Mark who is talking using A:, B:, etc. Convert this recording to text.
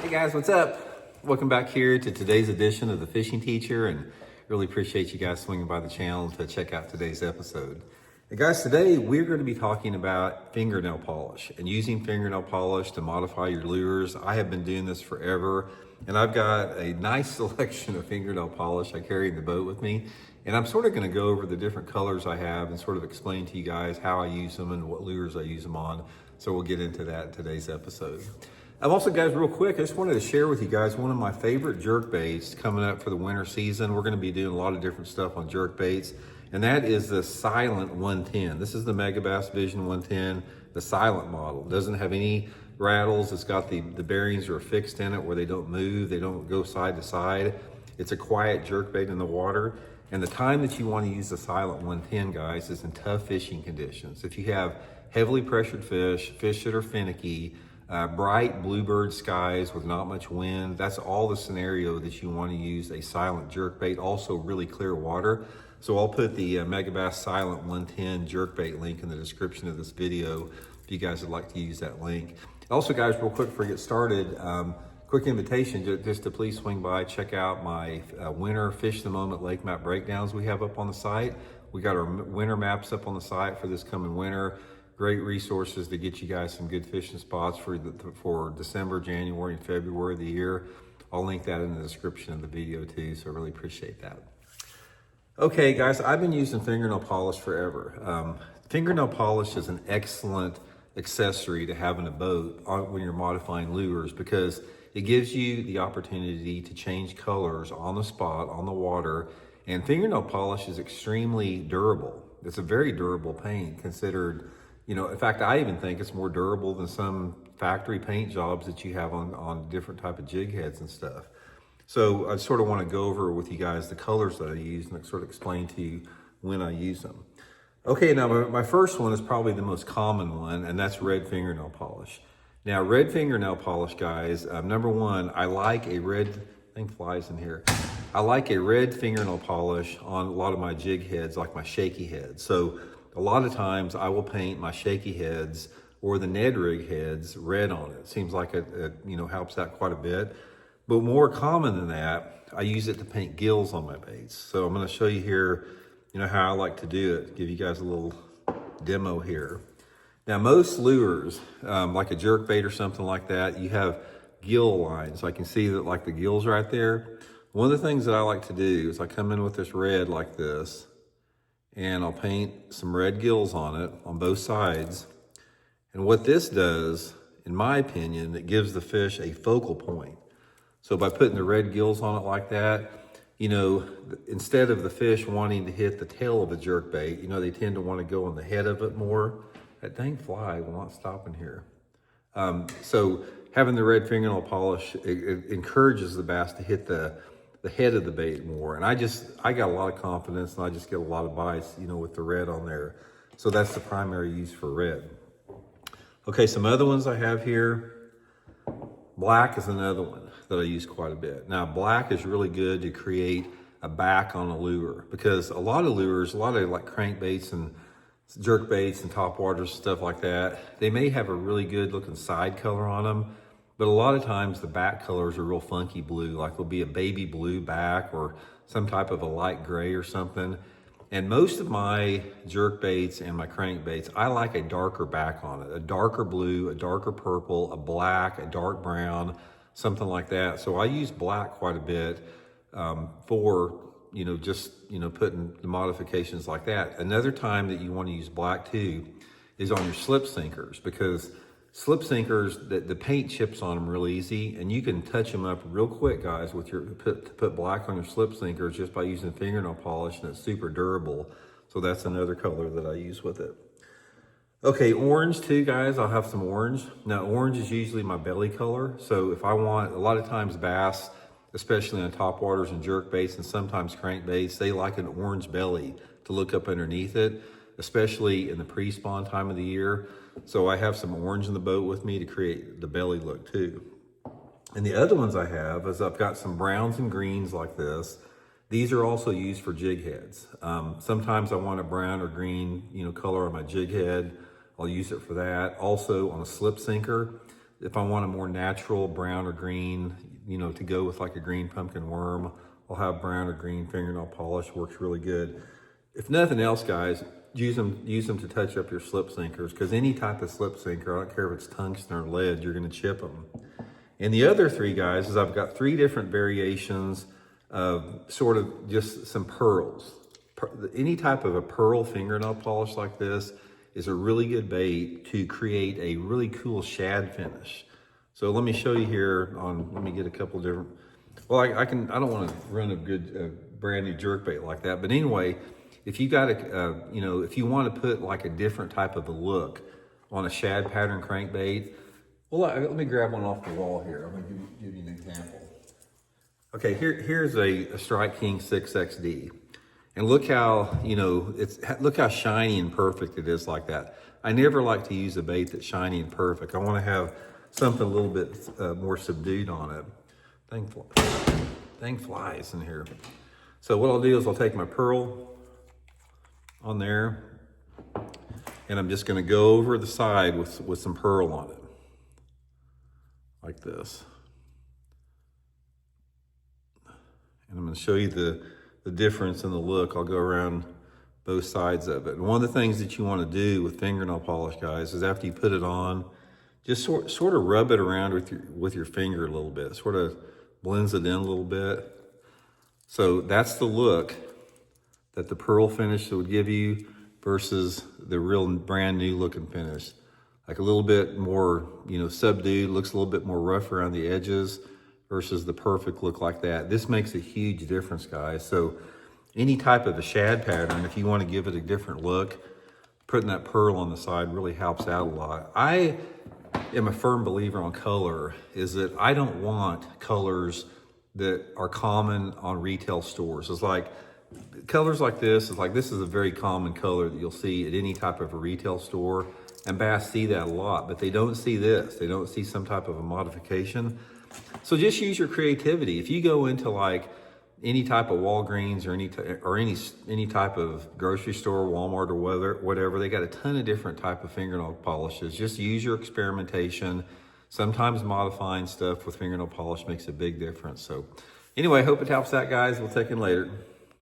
A: Hey guys, what's up? Welcome back here to today's edition of The Fishing Teacher, and really appreciate you guys swinging by the channel to check out today's episode. Hey guys, today we're going to be talking about fingernail polish and using fingernail polish to modify your lures. I have been doing this forever, and I've got a nice selection of fingernail polish I carry in the boat with me, and I'm sort of going to go over the different colors I have and sort of explain to you guys how I use them and what lures I use them on. So we'll get into that in today's episode. I've also, guys, real quick, I just wanted to share with you guys one of my favorite jerkbaits coming up for the winter season. We're going to be doing a lot of different stuff on jerkbaits, and that is the Silent 110. This is the Megabass Vision 110, the silent model. It doesn't have any rattles. It's got the bearings are fixed in it where they don't move. They don't go side to side. It's a quiet jerkbait in the water. And the time that you want to use the Silent 110, guys, is in tough fishing conditions. If you have heavily pressured fish, fish that are finicky, bright bluebird skies with not much wind, that's all the scenario that you want to use a silent jerkbait. Also really clear water. So I'll put the Megabass Silent 110 jerkbait link in the description of this video if you guys would like to use that link. Also, guys, real quick before we get started, quick invitation just to please swing by, check out my winter Fish the Moment Lake Map breakdowns we have up on the site. We got our winter maps up on the site for this coming winter. Great resources to get you guys some good fishing spots for December, January, and February of the year. I'll link that in the description of the video too, so I really appreciate that. Okay, guys, I've been using fingernail polish forever. Fingernail polish is an excellent accessory to have in a boat when you're modifying lures because it gives you the opportunity to change colors on the spot, on the water, and fingernail polish is extremely durable. It's a very durable paint considered. In fact, I even think it's more durable than some factory paint jobs that you have on different type of jig heads and stuff. So I sort of want to go over with you guys the colors that I use and sort of explain to you when I use them. Okay, now my first one is probably the most common one, and that's red fingernail polish. Now, red fingernail polish, guys, number one, I like a red, I think flies in here. I like a red fingernail polish on a lot of my jig heads, like my shaky heads. So a lot of times I will paint my shaky heads or the Ned rig heads red on it. Seems like it helps out quite a bit. But more common than that, I use it to paint gills on my baits. So I'm going to show you here, how I like to do it. Give you guys a little demo here. Now, most lures, like a jerkbait or something like that, you have gill lines. I can see that like the gills right there. One of the things that I like to do is I come in with this red like this, and I'll paint some red gills on it on both sides. And what this does, in my opinion, it gives the fish a focal point. So by putting the red gills on it like that, instead of the fish wanting to hit the tail of the jerkbait, they tend to want to go on the head of it more. That dang fly will not stop in here. So having the red fingernail polish, it encourages the bass to hit the head of the bait more. And I got a lot of confidence and I just get a lot of bites, with the red on there. So that's the primary use for red. Okay, some other ones I have here. Black is another one that I use quite a bit. Now, black is really good to create a back on a lure because a lot of lures, a lot of like crankbaits and jerkbaits and topwaters and stuff like that, they may have a really good looking side color on them. But a lot of times the back colors are real funky blue, like there'll be a baby blue back or some type of a light gray or something. And most of my jerkbaits and my crankbaits, I like a darker back on it, a darker blue, a darker purple, a black, a dark brown, something like that. So I use black quite a bit for, putting the modifications like that. Another time that you want to use black too is on your slip sinkers because slip sinkers, the paint chips on them real easy, and you can touch them up real quick, guys, with put black on your slip sinkers just by using fingernail polish, and it's super durable. So that's another color that I use with it. Okay, orange too, guys. I'll have some orange. Now, orange is usually my belly color. So if I want, a lot of times bass, especially on topwaters and jerkbaits and sometimes crankbaits, they like an orange belly to look up underneath it, especially in the pre-spawn time of the year. So I have some orange in the boat with me to create the belly look too. And the other ones I have is I've got some browns and greens like this. These are also used for jig heads. Sometimes I want a brown or green, color on my jig head. I'll use it for that. Also on a slip sinker, If I want a more natural brown or green, you know, to go with like a green pumpkin worm, I'll have brown or green fingernail polish. Works really good. If nothing else, guys, use them to touch up your slip sinkers, because any type of slip sinker, I don't care if it's tungsten or lead, you're going to chip them. And the other three, guys, is I've got three different variations of sort of just some pearls. Any type of a pearl fingernail polish like this is a really good bait to create a really cool shad finish. So let me show you here on, let me get a couple different, well, I don't want to run a good brand new jerkbait like that, but anyway, if you got a, you know, if you want to put like a different type of a look on a shad pattern crankbait, well, let me grab one off the wall here. I'm going to give you an example. Okay, here's a Strike King 6XD. And look how, you know, look how shiny and perfect it is like that. I never like to use a bait that's shiny and perfect. I want to have something a little bit more subdued on it. Thing flies in here. So what I'll do is I'll take my pearl on there, and I'm just going to go over the side with some pearl on it, like this. And I'm going to show you the difference in the look. I'll go around both sides of it. And one of the things that you want to do with fingernail polish, guys, is after you put it on, just sort of rub it around with your finger a little bit. Sort of blends it in a little bit. So that's the look that the pearl finish would give you versus the real brand new looking finish. Like a little bit more, you know, subdued, looks a little bit more rough around the edges versus the perfect look like that. This makes a huge difference, guys. So any type of a shad pattern, if you want to give it a different look, putting that pearl on the side really helps out a lot. I am a firm believer on color, is that I don't want colors that are common on retail stores. It's like colors like this is a very common color that you'll see at any type of a retail store, and bass see that a lot, but they don't see this. They don't see some type of a modification. So just use your creativity. If you go into like any type of Walgreens or any type of grocery store, Walmart or whatever, they got a ton of different type of fingernail polishes. Just use your experimentation. Sometimes modifying stuff with fingernail polish makes a big difference. So anyway, hope it helps out, guys. We'll take it later.